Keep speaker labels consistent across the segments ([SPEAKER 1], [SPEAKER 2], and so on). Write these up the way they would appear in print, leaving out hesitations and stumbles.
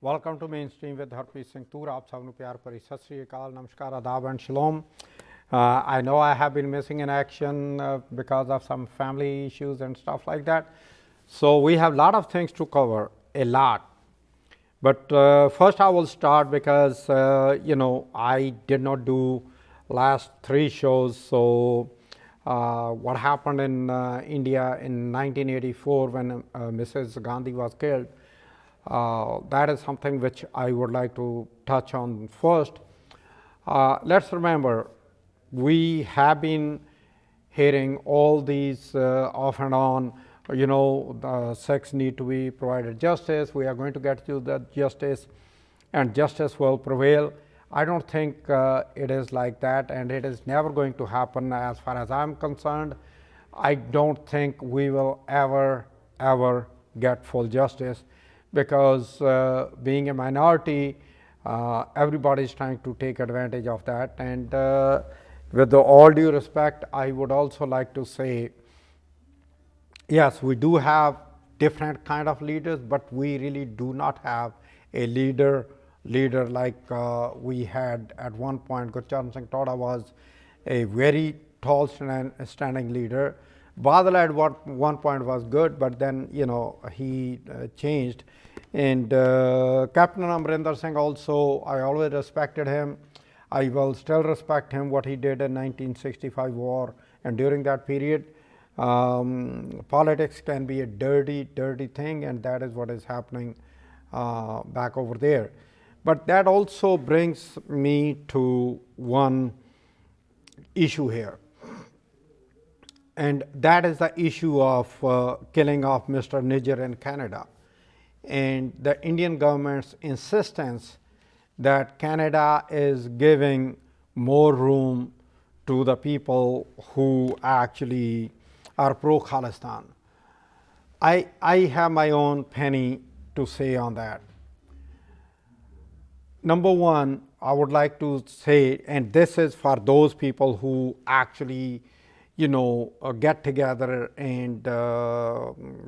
[SPEAKER 1] Welcome to Mainstream with Harpreet Singh Toor. आप सबनु प्यार भरी सत श्री अकाल, नमस्कार, आदाब and shalom. I know I have been missing in action because of some family issues and stuff like that. So we have a lot of things to cover, a lot. But first I will start because I did not do last 3 shows. So what happened in India in 1984 when Mrs. Gandhi was killed, that is something which I would like to touch on first. Let's remember, we have been hearing all these off and on, the Sikhs need to be provided justice, we are going to get to the justice and justice will prevail. I don't think it is like that, and it is never going to happen as far as I'm concerned. I don't think we will ever get full justice, because being a minority, everybody is trying to take advantage of that. And with all due respect, I would also like to say, yes, we do have different kind of leaders, but we really do not have a leader like we had at one point. Gurcharan Singh Toda was a very tall standing leader. Badal at one point was good, but then he changed. And Captain Amrinder Singh also, I always respected him. I will still respect him, what he did in 1965 war, and during that period. Politics can be a dirty thing, and that is what is happening back over there. But that also brings me to one issue here, and that is the issue of killing of Mr. Nijjar in Canada, and the Indian government's insistence that Canada is giving more room to the people who actually are pro-Khalistan. I have my own penny to say on that. Number one, I would like to say, and this is for those people who actually get together and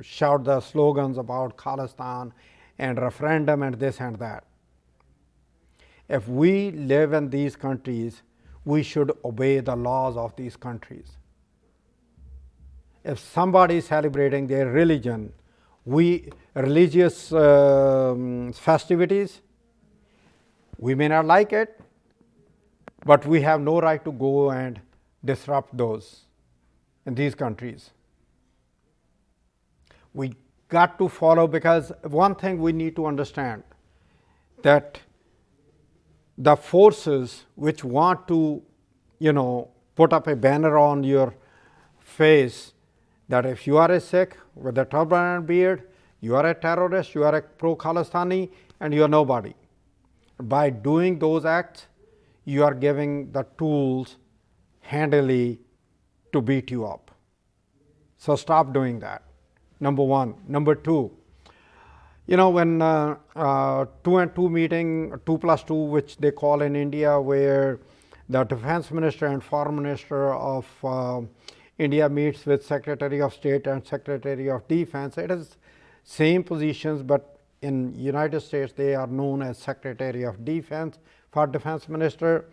[SPEAKER 1] shout the slogans about Khalistan and referendum and this and that. If we live in these countries, we should obey the laws of these countries. If somebody is celebrating their religion, religious festivities, we may not like it, but we have no right to go and disrupt those in these countries. We got to follow, because one thing we need to understand, that the forces which want to put up a banner on your face that if you are a Sikh with a turban and beard, you are a terrorist, you are a pro-Khalistani, and you are nobody. By doing those acts, you are giving the tools handily to beat you up. So stop doing that, number one. Number two, when 2 and 2 meeting, 2+2, which they call in India, where the defense minister and foreign minister of India meets with Secretary of State and Secretary of Defense, it is same positions, but in United States they are known as Secretary of Defense for Defense Minister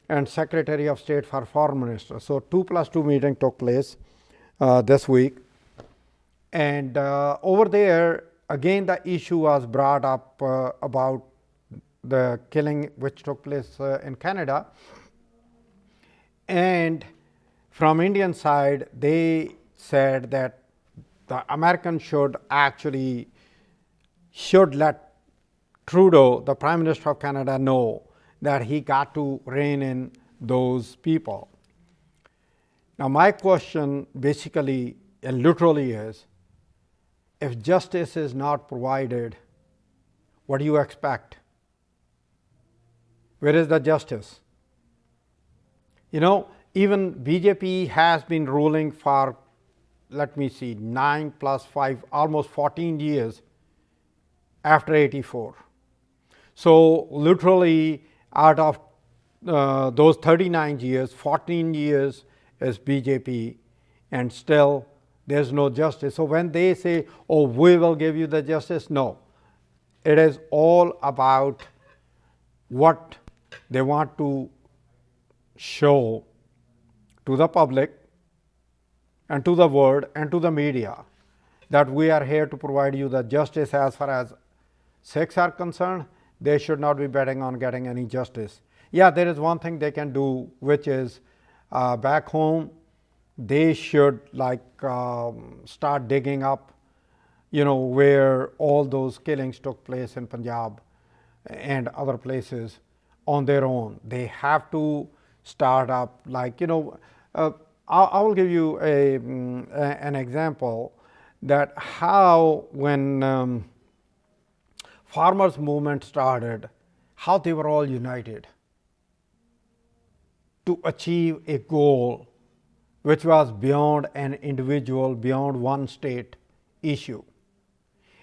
[SPEAKER 1] and Secretary of State for Foreign Minister. So 2+2 meeting took place this week, and over there again the issue was brought up about the killing which took place in Canada. And from Indian side, they said that the Americans should let Trudeau, the Prime Minister of Canada, know that he got to rein in those people. Now my question basically and literally is, if justice is not provided, what do you expect? Where is the justice? Even BJP has been ruling for, 9 plus 5, almost 14 years after 84. So literally out of those 39 years, 14 years is BJP, and still there's no justice. So when they say, oh, we will give you the justice, no. it is all about what they want to show to the public and to the world and to the media, that we are here to provide you the justice. As far as Sikhs are concerned, they should not be betting on getting any justice. Yeah, there is one thing they can do, which is back home they should start digging up, where all those killings took place in Punjab and other places on their own. They have to start up, I will give you an example that how when farmers movement started, how they were all united to achieve a goal which was beyond an individual, beyond one state issue.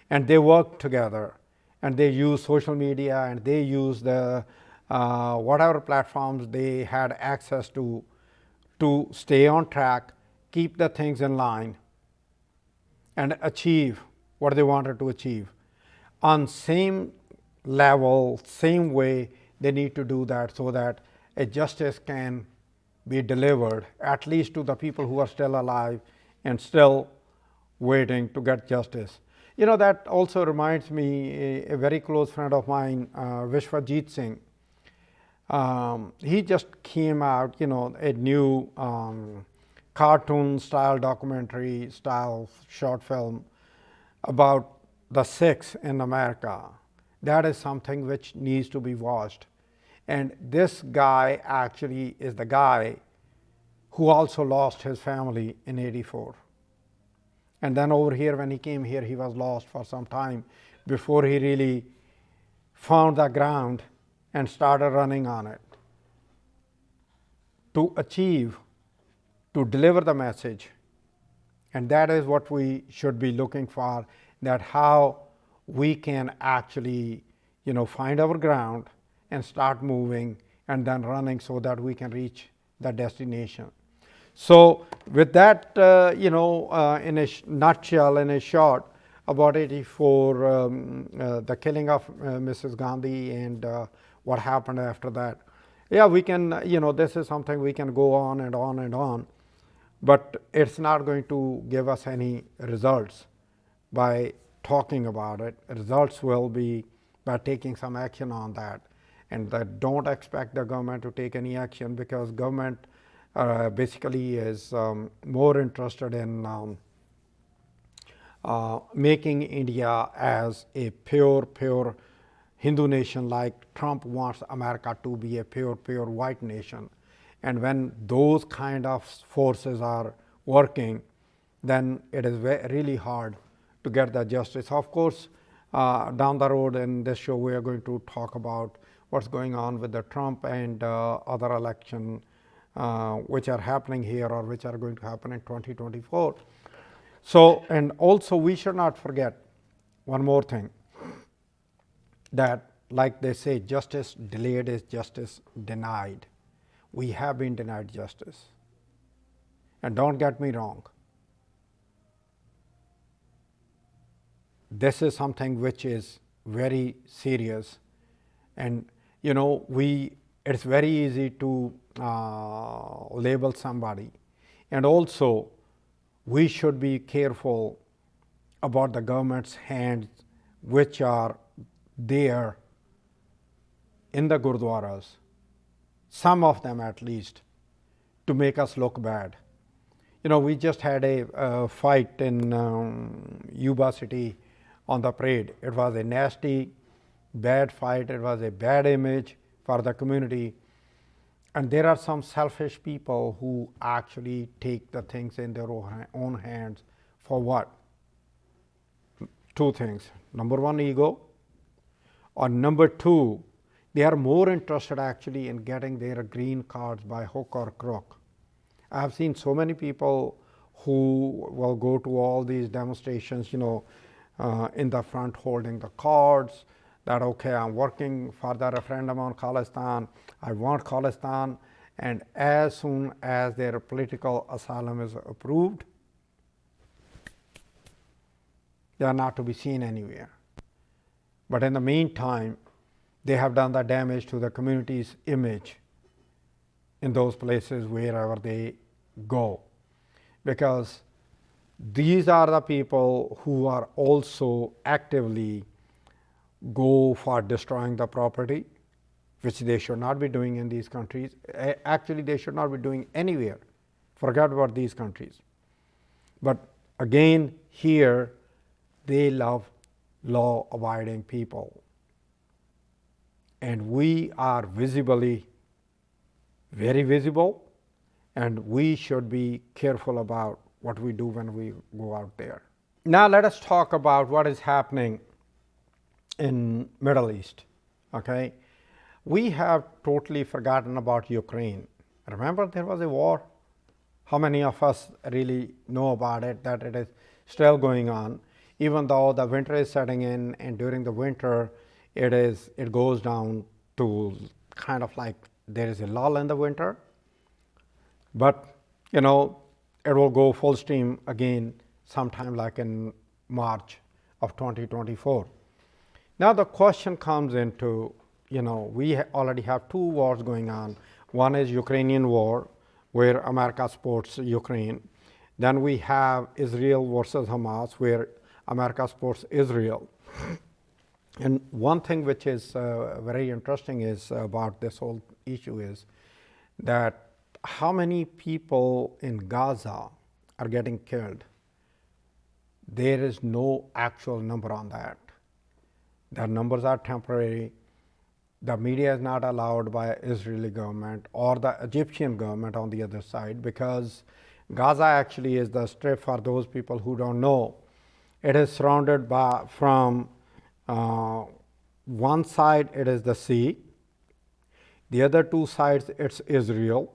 [SPEAKER 1] And they worked together, and they used social media, and they used the whatever platforms they had access to stay on track, keep the things in line, and achieve what they wanted to achieve. On same level, same way, they need to do that so that a justice can be delivered, at least to the people who are still alive and still waiting to get justice. That also reminds me, a very close friend of mine, Vishwajit Singh. He just came out, a new cartoon style documentary style short film about the Sikhs in America. That is something which needs to be watched. And this guy actually is the guy who also lost his family in '84. And then over here, when he came here, he was lost for some time before he really found the ground and started running on it. To achieve, to deliver the message, and that is what we should be looking for, that how we can actually, find our ground and start moving and then running so that we can reach the destination. So with that, in a nutshell, in a short, about '84, the killing of Mrs. Gandhi and what happened after that. Yeah, we can, this is something we can go on and on and on, but it's not going to give us any results by talking about it. Results will be by taking some action on that. And that don't expect the government to take any action, because government basically is more interested in making India as a pure Hindu nation, like Trump wants America to be a pure white nation. And when those kind of forces are working, then it is really hard to get the justice. Of course, down the road in this show, we are going to talk about what's going on with the Trump and other election which are happening here or which are going to happen in 2024. So, and also we should not forget one more thing, that like they say, justice delayed is justice denied. We have been denied justice. And don't get me wrong, this is something which is very serious, and it's very easy to label somebody, and also we should be careful about the government's hands which are there in the gurdwaras, some of them at least, to make us look bad. We just had a fight in Yuba city on the parade. It was a nasty, bad fight. It was a bad image for the community. And there are some selfish people who actually take the things in their own hands for what? Two things. Number one, ego. Or number two, they are more interested actually in getting their green cards by hook or crook. I have seen so many people who will go to all these demonstrations, in the front holding the cards, that okay, I'm working for the referendum on Khalistan, I want Khalistan, and as soon as their political asylum is approved, they are not to be seen anywhere. But in the meantime, they have done the damage to the community's image in those places wherever they go, because these are the people who are also actively go for destroying the property, which they should not be doing in these countries. Actually, they should not be doing anywhere. Forget about these countries. But again, here they love law abiding people, and we are visibly very visible, and we should be careful about what we do when we go out there. Now let us talk about what is happening in Middle East. Okay, we have totally forgotten about Ukraine. Remember, there was a war. How many of us really know about it, that it is still going on, even though the winter is setting in, and during the winter it goes down to kind of like there is a lull in the winter, but it will go full steam again sometime like in March of 2024. Now the question comes into, we already have two wars going on. One is Ukrainian war, where America supports Ukraine. Then we have Israel versus Hamas, where America supports Israel. And one thing which is very interesting is about this whole issue is that how many people in Gaza are getting killed. There is no actual number on that. The numbers are temporary. The media is not allowed by Israeli government or the Egyptian government on the other side, because Gaza actually is the strip, for those people who don't know. It is surrounded by, from one side it is the sea, the other two sides it's Israel,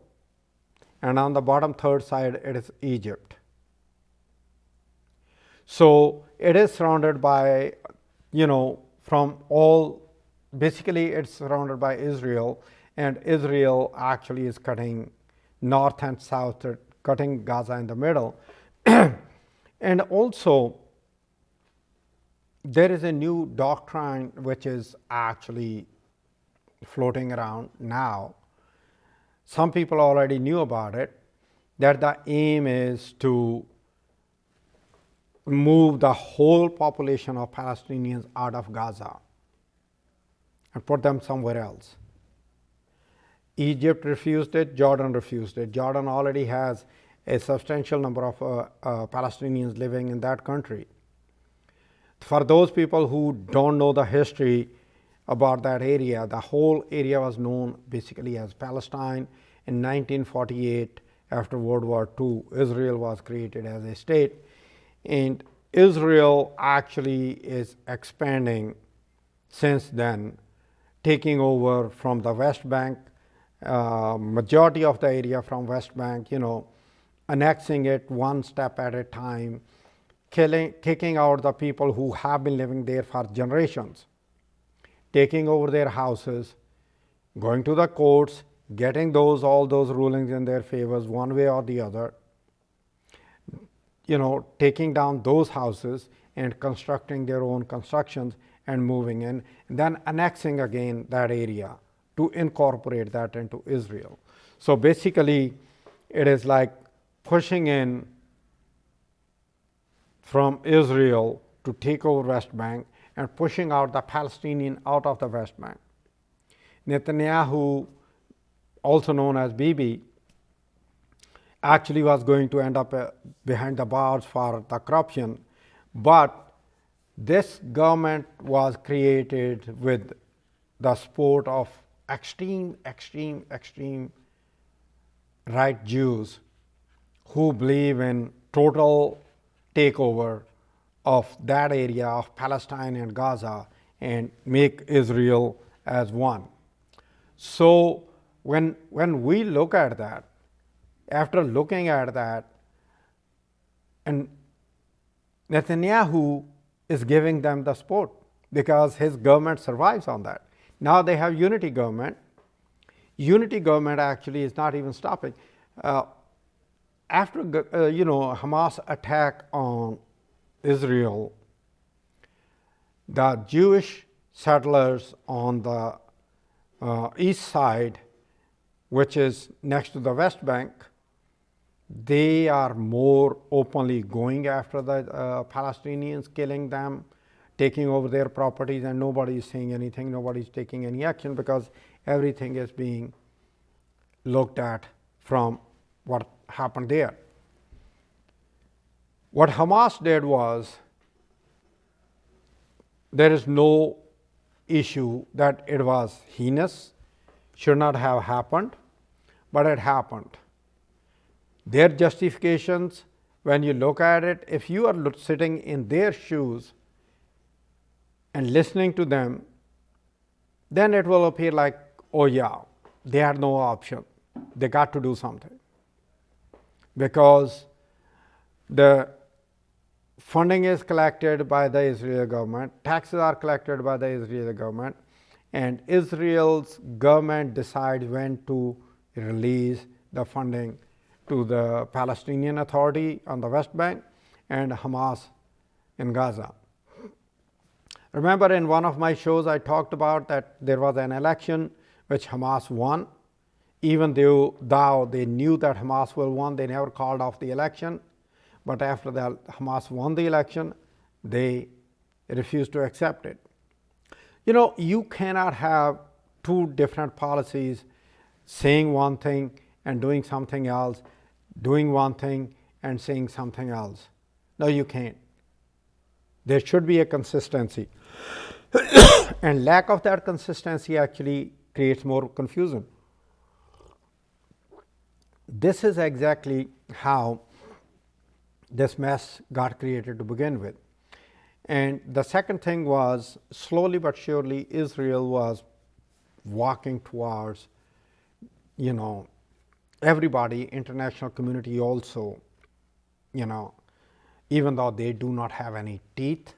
[SPEAKER 1] and on the bottom third side it is Egypt. So it is surrounded by, from all, basically it's surrounded by Israel, and Israel actually is cutting north and south, cutting Gaza in the middle. And also there is a new doctrine which is actually floating around now. Some people already knew about it, that the aim is to move the whole population of Palestinians out of Gaza and put them somewhere else. Egypt refused it, Jordan refused it. Jordan already has a substantial number of Palestinians living in that country. For those people who don't know the history about that area, the whole area was known basically as Palestine. In 1948, after World War II, Israel was created as a state, and Israel actually is expanding since then, taking over from the West Bank, majority of the area from West Bank, annexing it one step at a time, kicking out the people who have been living there for generations, taking over their houses, going to the courts, getting all those rulings in their favors one way or the other, taking down those houses and constructing their own constructions and moving in, and then annexing again that area to incorporate that into Israel. So basically, it is like pushing in from Israel to take over West Bank and pushing out the Palestinian out of the West Bank. Netanyahu, also known as Bibi, actually was going to end up behind the bars for the corruption, but this government was created with the support of extreme right Jews who believe in total takeover of that area of Palestine and Gaza and make Israel as one. So when we look at that, after looking at that, and Netanyahu is giving them the support because his government survives on that. Now they have unity government. Unity government actually is not even stopping. After Hamas attack on Israel, the Jewish settlers on the east side, which is next to the West Bank, they are more openly going after the Palestinians, killing them, taking over their properties, and nobody is saying anything, nobody is taking any action because everything is being looked at from what happened there. What Hamas did was, there is no issue that it was heinous, should not have happened, but it happened. Their justifications, when you look at it, if you are sitting in their shoes and listening to them, then it will appear like, oh yeah, they had no option. They got to do something. Because the funding is collected by the Israeli government, taxes are collected by the Israeli government, and Israel's government decides when to release the funding to the Palestinian Authority on the West Bank and Hamas in Gaza. Remember, in one of my shows I talked about that there was an election which Hamas won. Even though they knew that Hamas will win, they never called off the election. But after that Hamas won the election, they refused to accept it. You know, you cannot have two different policies, saying one thing and doing something else, doing one thing and saying something else. No, you can't. There should be a consistency. And lack of that consistency actually creates more confusion. This is exactly how this mess got created to begin with. And the second thing was, slowly but surely, Israel was walking towards, everybody, international community also, even though they do not have any teeth,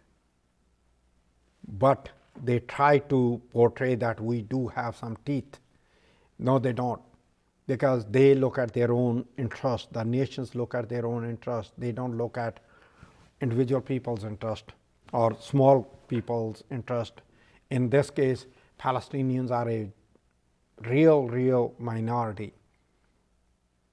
[SPEAKER 1] but they try to portray that we do have some teeth. No, they don't, because they look at their own interest. The nations look at their own interest. They don't look at individual people's interest or small people's interest. In this case, Palestinians are a real minority.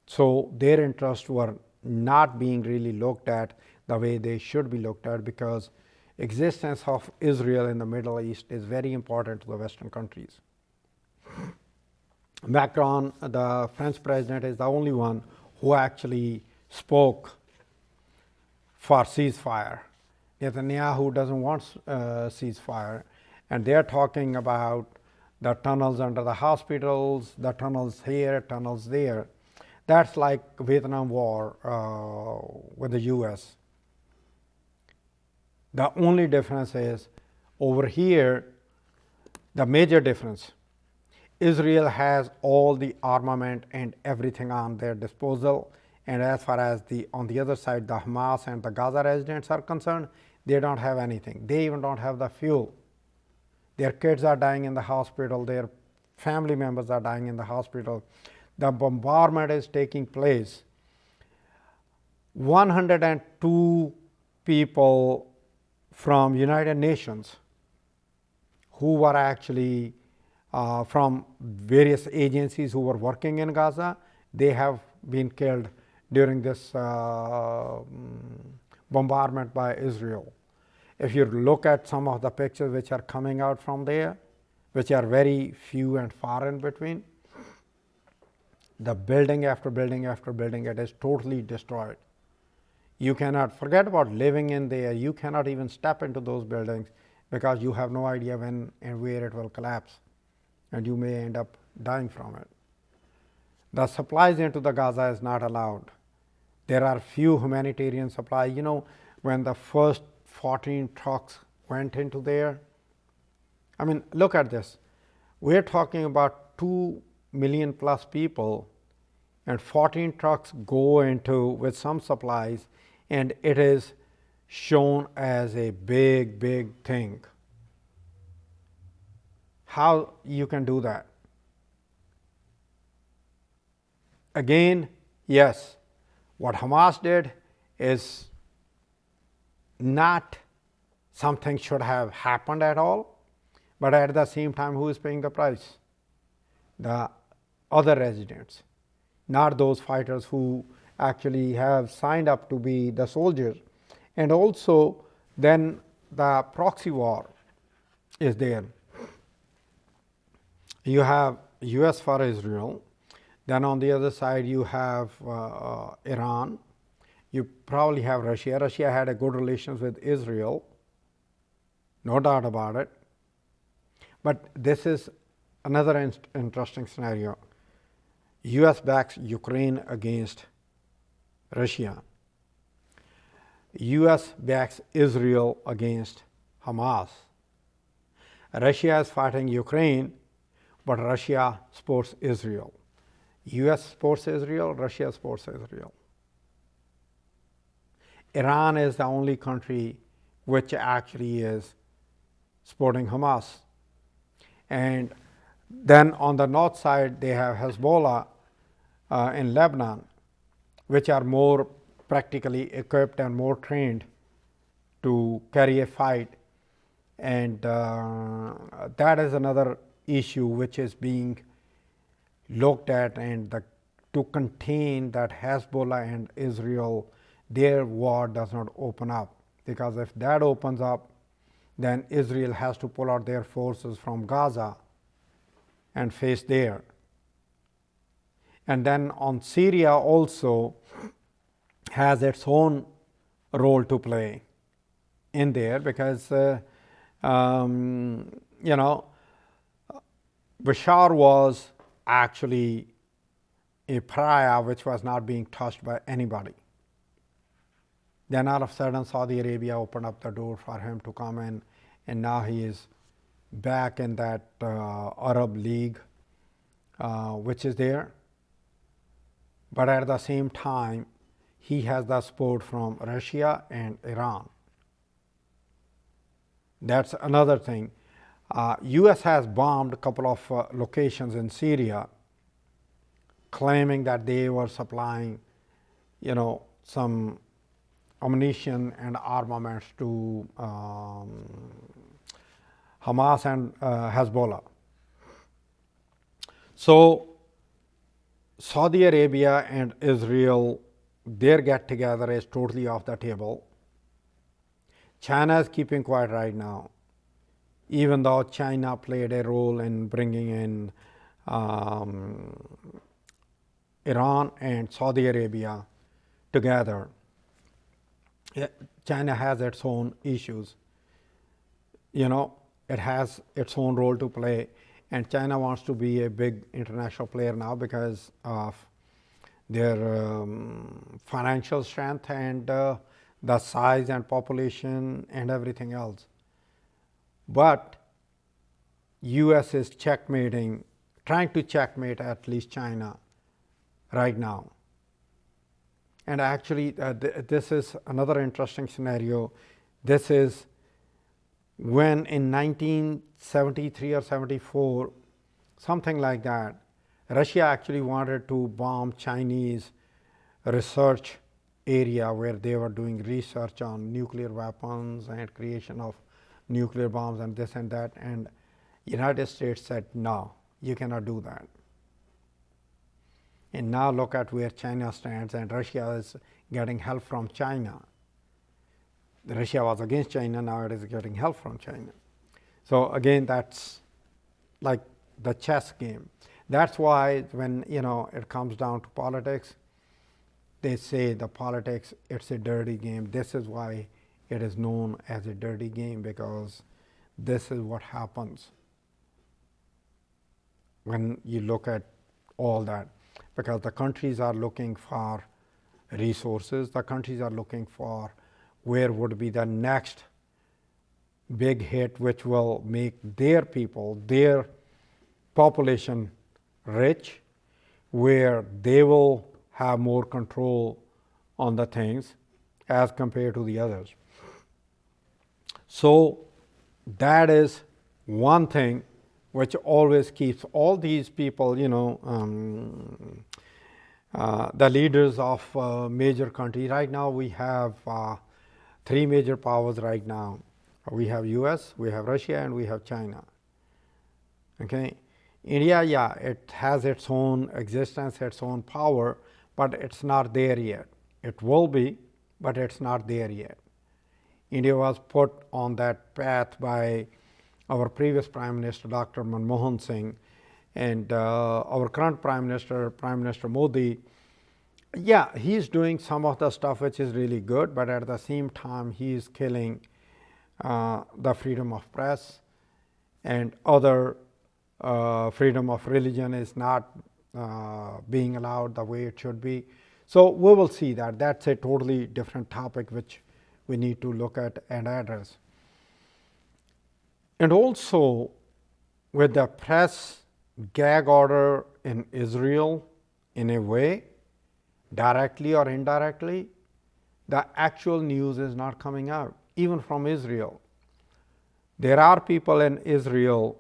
[SPEAKER 1] So their interests were not being really looked at the way they should be looked at, because existence of Israel in the Middle East is very important to the Western countries. Macron, the French president, is the only one who actually spoke for ceasefire. Netanyahu doesn't want ceasefire, and they're talking about the tunnels under the hospitals, the tunnels here, tunnels there. That's like Vietnam War with the US. The only difference is, over here, the major difference, Israel has all the armament and everything on their disposal, and as far as on the other side, the Hamas and the Gaza residents are concerned, they don't have anything. They even don't have the fuel. Their kids are dying in the hospital. Their family members are dying in the hospital. The bombardment is taking place. 102 people from United Nations who were actually from various agencies who were working in Gaza, they have been killed during this bombardment by Israel. If you look at some of the pictures which are coming out from there, which are very few and far in between, the building after building after building, it is totally destroyed. You cannot forget about living in there. You cannot even step into those buildings because you have no idea when and where it will collapse, and you may end up dying from it. The supplies into the Gaza is not allowed. There are few humanitarian supplies. When the first 14 trucks went into there, I mean, look at this. We're talking about 2 million plus people, and 14 trucks go into with some supplies, and it is shown as a big thing. How you can do that? Again, yes, what Hamas did is not something should have happened at all, But at the same time, who is paying the price? The other residents, not those fighters who actually have signed up to be the soldiers. And also then the proxy war is there. You have US for Israel, then on the other side you have Iran, you probably have Russia. Russia had a good relations with Israel, no doubt about it. But this is another interesting scenario. US backs Ukraine against Russia. US backs Israel against Hamas. Russia is fighting Ukraine, but Russia supports Israel. US supports Israel, Russia supports Israel. Iran is the only country which actually is supporting Hamas. And then on the north side, they have Hezbollah in Lebanon, which are more practically equipped and more trained to carry a fight. And that is another issue which is being looked at, and to contain that Hezbollah and Israel, their war does not open up. Because if that opens up, then Israel has to pull out their forces from Gaza and face there. And then on Syria also has its own role to play in there, because Bashar was actually a pariah which was not being touched by anybody. Then all of a sudden Saudi Arabia opened up the door for him to come in, and now he is back in that Arab League which is there. But at the same time, he has the support from Russia and Iran. That's another thing. US has bombed a couple of locations in Syria, claiming that they were supplying, some ammunition and armaments to Hamas and Hezbollah. So Saudi Arabia and Israel, their get together is totally off the table. China is keeping quiet right now, even though China played a role in bringing in Iran and Saudi Arabia together. China has its own issues. It has its own role to play, and China wants to be a big international player now because of their financial strength and the size and population and everything else. But US is trying to checkmate at least China right now. And actually this is another interesting scenario. This is when in 1973 or 74, something like that, Russia actually wanted to bomb Chinese research area where they were doing research on nuclear weapons and creation of nuclear bombs and this and that, and United States said, no, you cannot do that. And now look at where China stands, and Russia is getting help from China. Russia was against China, now it is getting help from China. So again, that's like the chess game. That's why when it comes down to politics, they say the politics, it's a dirty game. This is why it is known as a dirty game, because this is what happens when you look at all that. Because the countries are looking for resources, the countries are looking for where would be the next big hit which will make their people, their population rich, where they will have more control on the things as compared to the others. So that is one thing which always keeps all these people, the leaders of major countries. Right now we have three major powers right now. We have US, we have Russia, and we have China. Okay, India, yeah, it has its own existence, its own power, but it's not there yet. It will be, but it's not there yet. India was put on that path by our previous Prime Minister, Dr. Manmohan Singh, and our current Prime Minister Modi. Yeah, he's doing some of the stuff which is really good, but at the same time, he is killing the freedom of press, and other freedom of religion is not being allowed the way it should be. So we will see that. That's a totally different topic which we need to look at and address. And also with the press gag order in Israel, in a way, directly or indirectly, the actual news is not coming out, even from Israel. There are people in Israel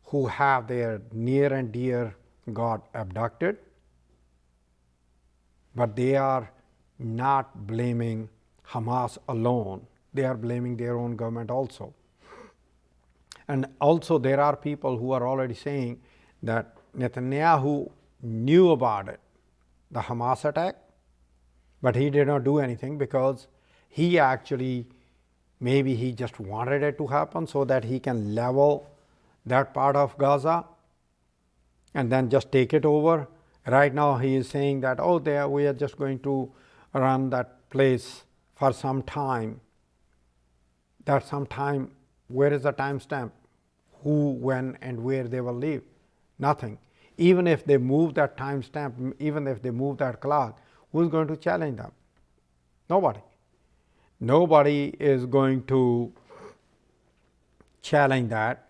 [SPEAKER 1] who have their near and dear got abducted, but they are not blaming Hamas alone. They are blaming their own government also. And also there are people who are already saying that Netanyahu knew about it, the Hamas attack, but he did not do anything because he actually, maybe he just wanted it to happen so that he can level that part of Gaza and then just take it over. Right now he is saying that, oh, we are just going to run that place for some time. That some time, where is the timestamp? Who, when, and where they will leave? Nothing. Even if they move that timestamp, even if they move that clock, who is going to challenge them? Nobody. Nobody is going to challenge that.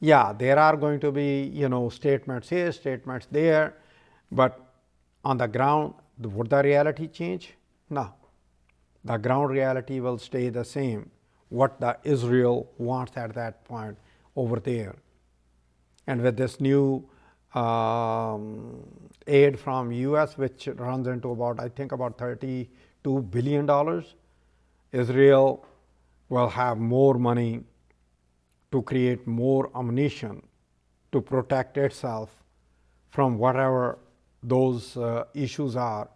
[SPEAKER 1] Yeah, there are going to be, statements here, statements there, but on the ground, would the reality change? No. The ground reality will stay the same, what the Israel wants at that point over there. And with this new aid from US, which runs into about, I think about $32 billion, Israel will have more money to create more ammunition to protect itself from whatever those issues are.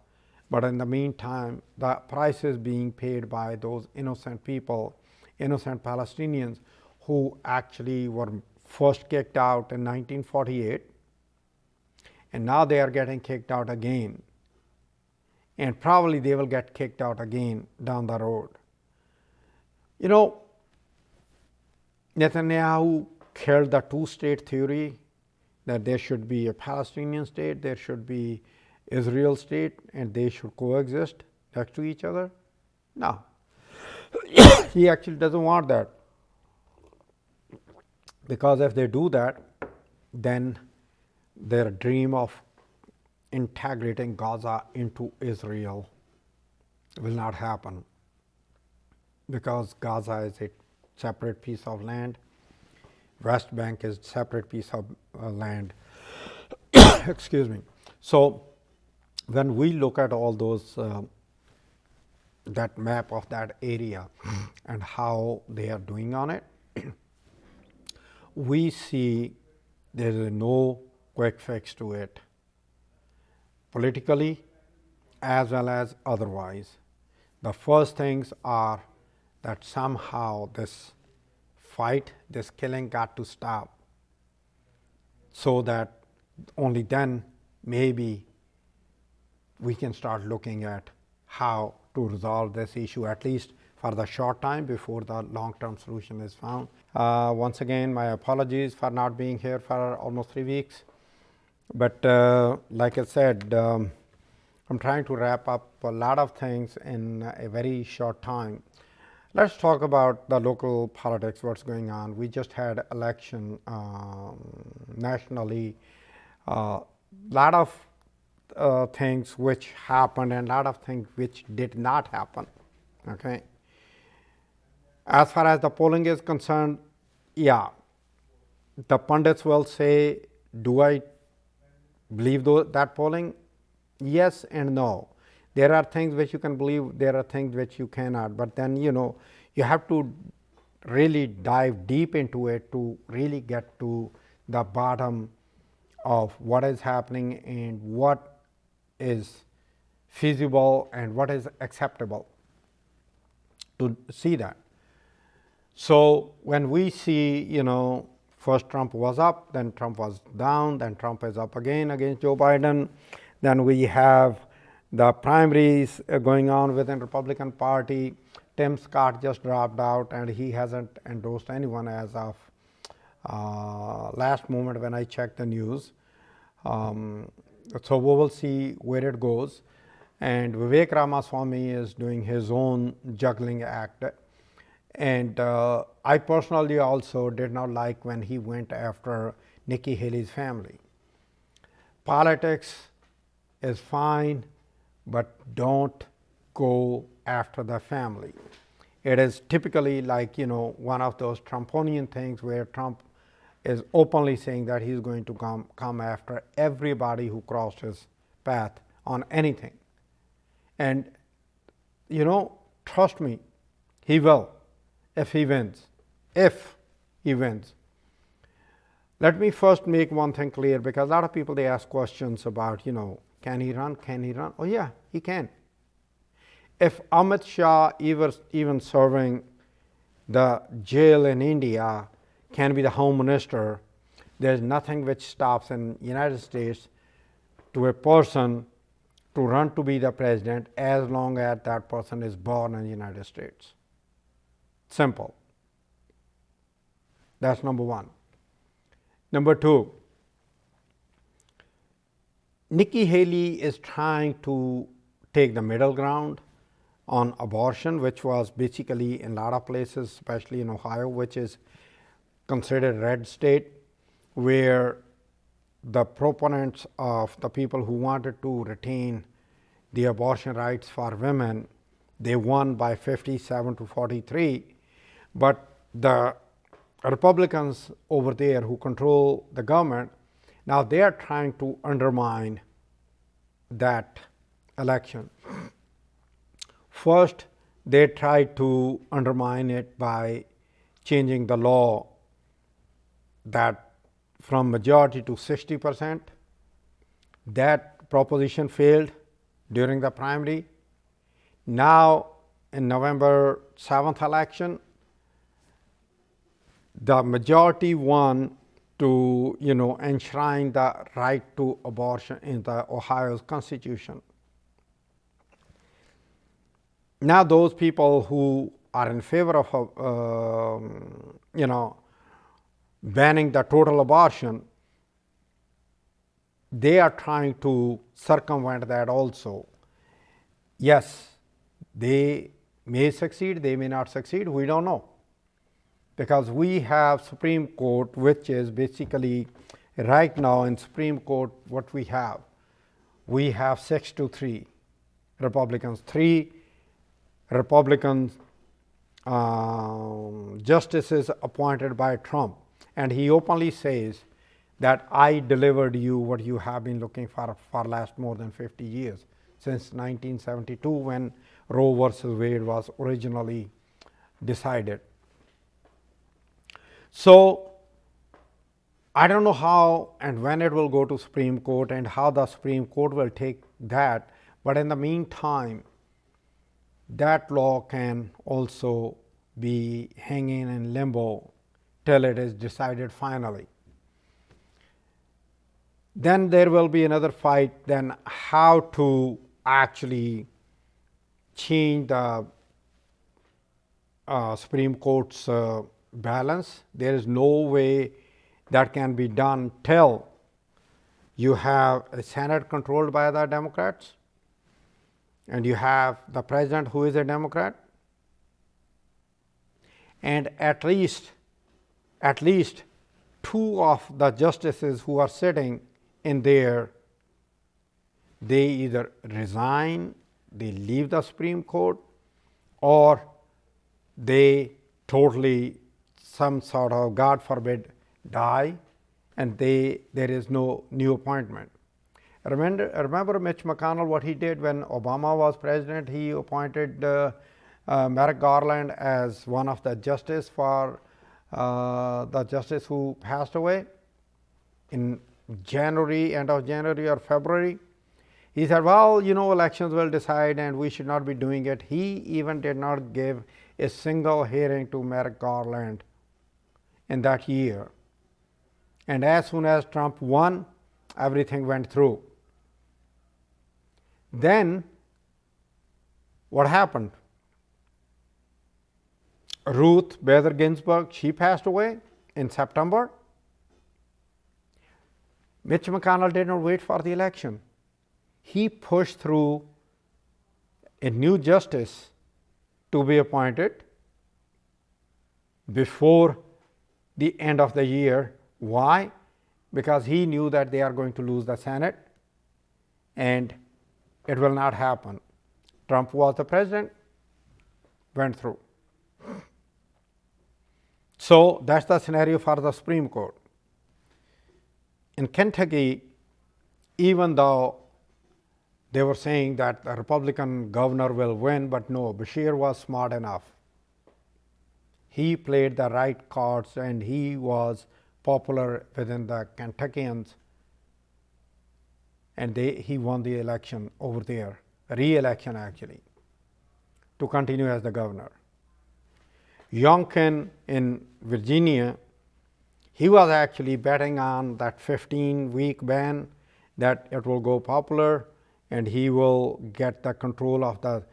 [SPEAKER 1] But in the meantime, the price is being paid by those innocent people, innocent Palestinians who actually were first kicked out in 1948, and now they are getting kicked out again, and probably they will get kicked out again down the road. Netanyahu killed the two-state theory, that there should be a Palestinian state, there should be Israel state, and they should coexist next to each other. No. He actually doesn't want that, because if they do that, then their dream of integrating Gaza into Israel will not happen, because Gaza is a separate piece of land, West Bank is a separate piece of land. Excuse me. So when we look at all those, that map of that area and how they are doing on it, we see there is no quick fix to it, politically as well as otherwise. The first things are that somehow this fight, this killing got to stop, so that only then maybe we can start looking at how to resolve this issue, at least for the short time before the long-term solution is found. Once again, my apologies for not being here for almost 3 weeks. But like I said, I'm trying to wrap up a lot of things in a very short time. Let's talk about the local politics, what's going on. We just had election nationally. Lot of things which happened and lot of things which did not happen. Okay. As far as the polling is concerned, yeah, the pundits will say, do I believe that polling? Yes and no. There are things which you can believe, there are things which you cannot, but then you have to really dive deep into it to really get to the bottom of what is happening and what is feasible and what is acceptable to see that. So when we see, first Trump was up, then Trump was down, then Trump is up again against Joe Biden, then we have the primaries going on within Republican Party. Tim Scott just dropped out and he hasn't endorsed anyone as of last moment when I checked the news. So we will see where it goes. And Vivek Ramaswamy is doing his own juggling act. And I personally also did not like when he went after Nikki Haley's family. Politics is fine, but don't go after the family. It is typically like, one of those Trumponian things where Trump is openly saying that he's going to come after everybody who crossed his path on anything. And, trust me, he will if he wins. If he wins. Let me first make one thing clear, because a lot of people, they ask questions about, can he run? Can he run? Oh yeah, he can. If Amit Shah, even serving the jail in India, can be the home minister, there's nothing which stops in United States to a person to run to be the president as long as that person is born in the United States. Simple. That's number one. Number two, Nikki Haley is trying to take the middle ground on abortion, which was basically in a lot of places, especially in Ohio, which is considered red state, where the proponents of the people who wanted to retain the abortion rights for women, they won by 57 to 43. But the Republicans over there who control the government, now they are trying to undermine that election. First, they tried to undermine it by changing the law that from majority to 60%. That proposition failed during the primary. Now, in November 7th election, the majority won to enshrine the right to abortion in the Ohio's Constitution. Now those people who are in favor of banning the total abortion, they are trying to circumvent that also. Yes, they may succeed, they may not succeed, we don't know. Because we have Supreme Court, which is basically right now in Supreme Court what we have 6-3 Republicans, 3 Republican justices appointed by Trump. And he openly says that I delivered you what you have been looking for last more than 50 years, since 1972 when Roe versus Wade was originally decided. So I don't know how and when it will go to Supreme Court and how the Supreme Court will take that, but in the meantime, that law can also be hanging in limbo till it is decided finally. Then there will be another fight, then how to actually change the Supreme Court's balance. There is no way that can be done till you have a Senate controlled by the Democrats and you have the president who is a Democrat, and at least 2 of the justices who are sitting in there, they either resign, they leave the Supreme Court, or they totally, some sort of, God forbid, die, and there is no new appointment. Remember Mitch McConnell, what he did when Obama was president? He appointed Merrick Garland as one of the justice for the justice who passed away. in January, end of January or February. He said, well, elections will decide and we should not be doing it. He even did not give a single hearing to Merrick Garland in that year. And as soon as Trump won, everything went through. Then what happened? Ruth Bader Ginsburg, she passed away in September. Mitch McConnell did not wait for the election. He pushed through a new justice to be appointed before the end of the year. Why? Because he knew that they are going to lose the Senate and it will not happen. Trump was the president, went through. So that's the scenario for the Supreme Court. In Kentucky, even though they were saying that the Republican governor will win, but no, Beshear was smart enough. He played the right cards and he was popular within the Kentuckians, and he won the election over there, re-election actually, to continue as the governor. Youngkin in Virginia, he was actually betting on that 15-week ban, that it will go popular and he will get the control of the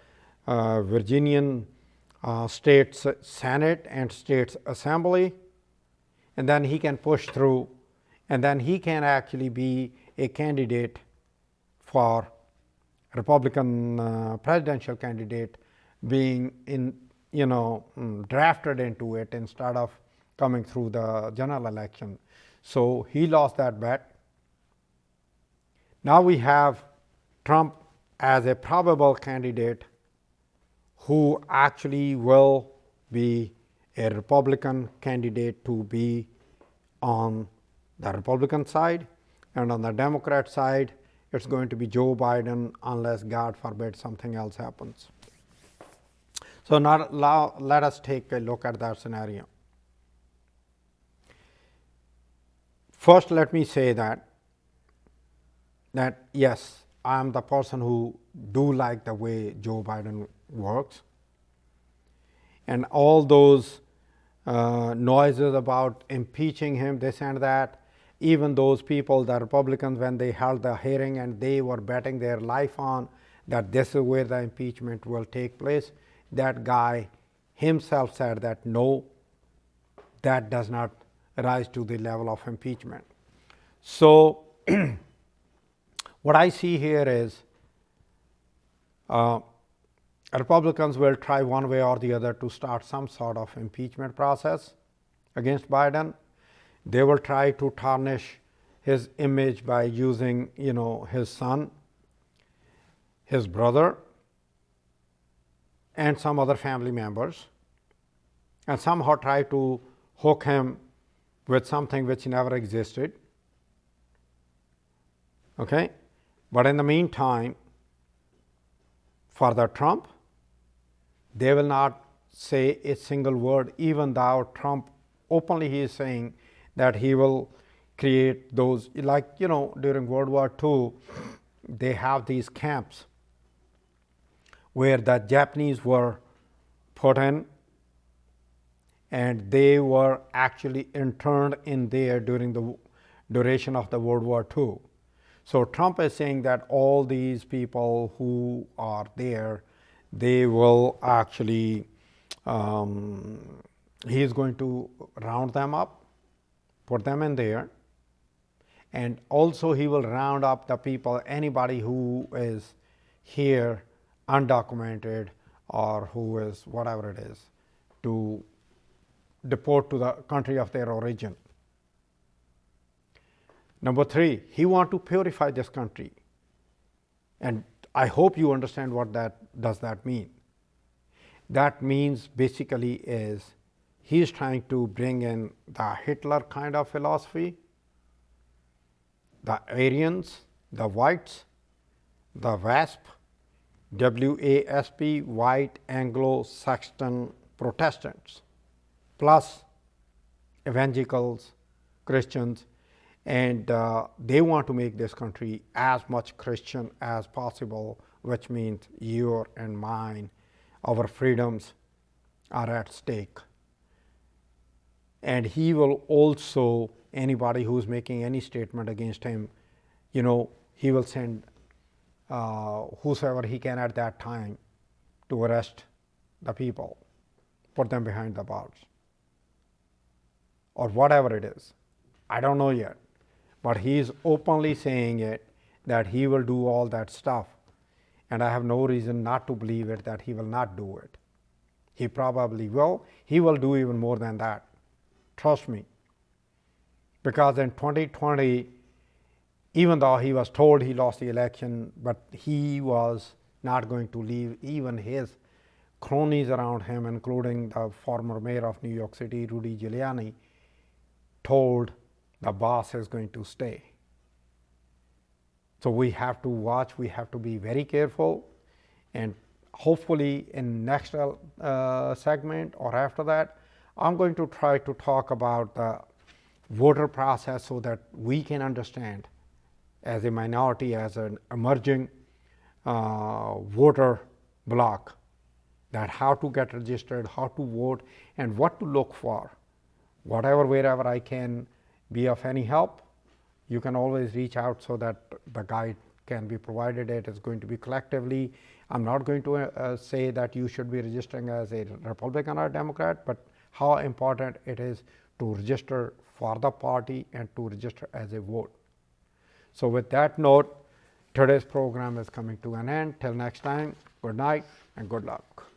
[SPEAKER 1] Virginian state Senate and state assembly, and then he can push through, and then he can actually be a candidate for Republican presidential candidate, being drafted into it instead of coming through the general election. So he lost that bet. Now we have Trump as a probable candidate who actually will be a Republican candidate to be on the Republican side, and on the Democrat side, it's going to be Joe Biden unless, God forbid, something else happens. So now let us take a look at that scenario. First, let me say that yes, I am the person who do like the way Joe Biden works, and all those noises about impeaching him, this and that, even those people, the Republicans, when they held the hearing and they were betting their life on that this is where the impeachment will take place, that guy himself said that no, that does not rise to the level of impeachment. So what I see here is Republicans will try one way or the other to start some sort of impeachment process against Biden. They will try to tarnish his image by using, his son, his brother, and some other family members, and somehow try to hook him with something which never existed. Okay? But in the meantime, for the Trump, they will not say a single word, even though Trump openly he is saying that he will create those, like, during World War II, they have these camps where the Japanese were put in, and they were actually interned in there during the duration of the World War II. So Trump is saying that all these people who are there, they will actually, he is going to round them up, put them in there, and also he will round up the people, anybody who is here undocumented or who is whatever it is, to deport to the country of their origin. Number 3, he wants to purify this country, and I hope you understand what does that mean. That means basically is he is trying to bring in the Hitler kind of philosophy, the Aryans, the whites, the WASP, WASP, white Anglo-Saxon Protestants, plus evangelicals, Christians, and they want to make this country as much Christian as possible, which means your and mine, our freedoms are at stake. And he will also, anybody who is making any statement against him, you know, he will send whosoever he can at that time to arrest the people, put them behind the bars, or whatever it is. I don't know yet, but he is openly saying it, that he will do all that stuff, and I have no reason not to believe it that he will not do it. He probably will. He will do even more than that. Trust me. Because in 2020, even though he was told he lost the election, but he was not going to leave even his cronies around him, including the former mayor of New York City, Rudy Giuliani, told the boss is going to stay. So we have to watch, we have to be very careful, and hopefully in next segment or after that, I'm going to try to talk about the voter process so that we can understand as a minority, as an emerging voter bloc, that how to get registered, how to vote, and what to look for. Whatever, wherever I can be of any help, you can always reach out so that the guide can be provided. It is going to be collectively. I'm not going to say that you should be registering as a Republican or Democrat, but how important it is to register for the party and to register as a vote. So with that note, today's program is coming to an end. Till next time, good night and good luck.